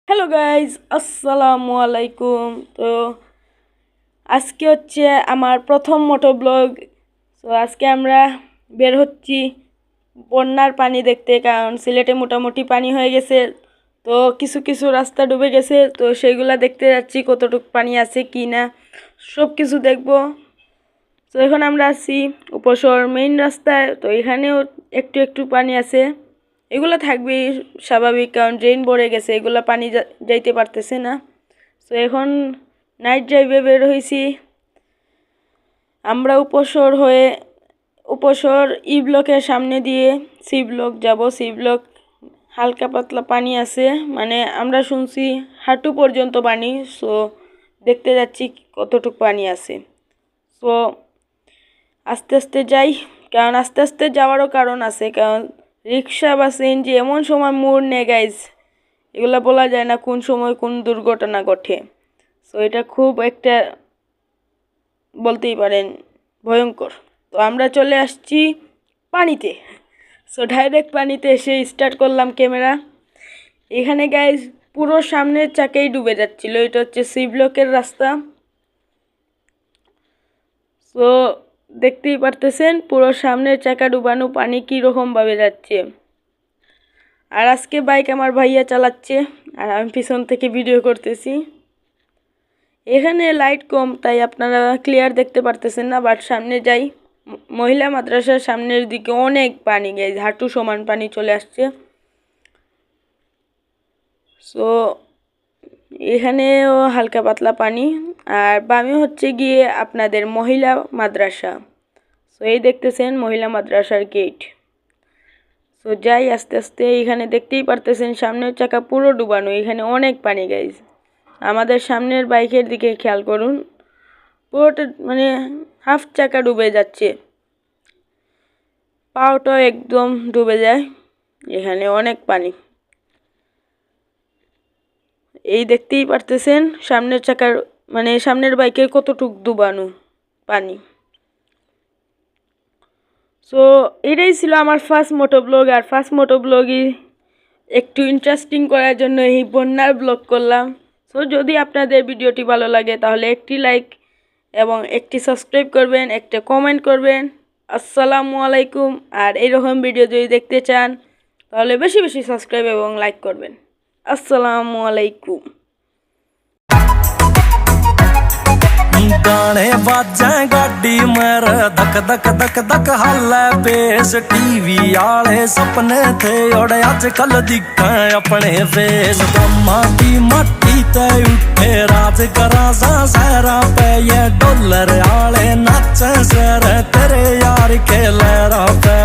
Hello guys, আসসালামু আলাইকুম। তো আজকে হচ্ছে আমার প্রথম মোটো ব্লগ। তো আজকে আমরা বের হচ্ছি বন্যার পানি দেখতে, কারণ সিলেটে মোটামুটি পানি হয়ে গেছে। তো কিছু কিছু রাস্তা ডুবে গেছে, তো সেইগুলা দেখতে যাচ্ছি কতটুকু পানি আছে কি না, সব কিছু দেখবো। তো এখন আমরা আছি উপশহর মেইন রাস্তায়। তো এখানেও একটু একটু পানি আছে, এগুলো থাকবেই স্বাভাবিক, কারণ ড্রেন ভরে গেছে, এগুলো পানি যাইতে পারতেছে না। তো এখন নাইট ড্রাইভে বের হয়েছি আমরা উপশহর ই ব্লকের সামনে দিয়ে সি ব্লক যাব। সি ব্লক হালকা পাতলা পানি আছে, মানে আমরা শুনছি হাঁটু পর্যন্ত পানি। সো দেখতে যাচ্ছি কতটুকু পানি আছে। সো আস্তে আস্তে যাই, কারণ আস্তে আস্তে যাওয়ারও কারণ আছে, কারণ রিক্সা বা সিএনজি এমন সময় মোড় নেয় গাইজ, এগুলো বলা যায় না কোন সময় কোন দুর্ঘটনা ঘটে। সো এটা খুব একটা বলতেই পারেন ভয়ঙ্কর। তো আমরা চলে আসছি পানিতে। সো ডাইরেক্ট পানিতে এসে স্টার্ট করলাম ক্যামেরা। এখানে গাইজ পুরো সামনের চাকেই ডুবে যাচ্ছিল। এটা হচ্ছে সি ব্লকের রাস্তা। সো দেখতেই পারতেছেন পুরো সামনের চাকা ডুবানো, পানি কীরকমভাবে যাচ্ছে। আর আজকে বাইক আমার ভাইয়া চালাচ্ছে আর আমি পিছন থেকে ভিডিও করতেছি। এখানে লাইট কম, তাই আপনারা ক্লিয়ার দেখতে পারতেছেন না, বাট সামনে যাই। মহিলা মাদ্রাসার সামনের দিকে অনেক পানি গাইজ, হাঁটু সমান পানি চলে আসছে। সো এখানেও হালকা পাতলা পানি, আর বামে হচ্ছে গিয়ে আপনাদের মহিলা মাদ্রাসা। সো এই দেখতেছেন মহিলা মাদ্রাসার গেট। সো যাই আস্তে আস্তে। এখানে দেখতেই পারতেছেন সামনের চাকা পুরো ডুবানো, এখানে অনেক পানি গাইজ। আমাদের সামনের বাইকের দিকে খেয়াল করুন, পুরোটা মানে হাফ চাকা ডুবে যাচ্ছে, পাওটাও একদম ডুবে যায়, এখানে অনেক পানি। এই দেখতেই পারতেছেন সামনের চাকার মানে সামনের বাইকের কতটুক ডুবানো পানি। সো এটাই ছিল আমার ফার্স্ট মোটো ব্লগ। আর ফার্স্ট মোটো ব্লগই একটু ইন্টারেস্টিং করার জন্য এই বন্যার ব্লগ করলাম। সো যদি আপনাদের ভিডিওটি ভালো লাগে তাহলে একটি লাইক এবং একটি সাবস্ক্রাইব করবেন, একটা কমেন্ট করবেন। আসসালামু আলাইকুম। আর এইরকম ভিডিও যদি দেখতে চান তাহলে বেশি বেশি সাবস্ক্রাইব এবং লাইক করবেন। আসসালামু আলাইকুম। गाने बाजे गाड़ी मेरे धक धक धक धक हाले बेस टीवी आले सपने थे और अजकल दिखे अपने फेस कम्मा की मट्टी ते उठे राज करा सा सहरा पे ये डॉलर आले नाचे सर तेरे यार के लहरा पे।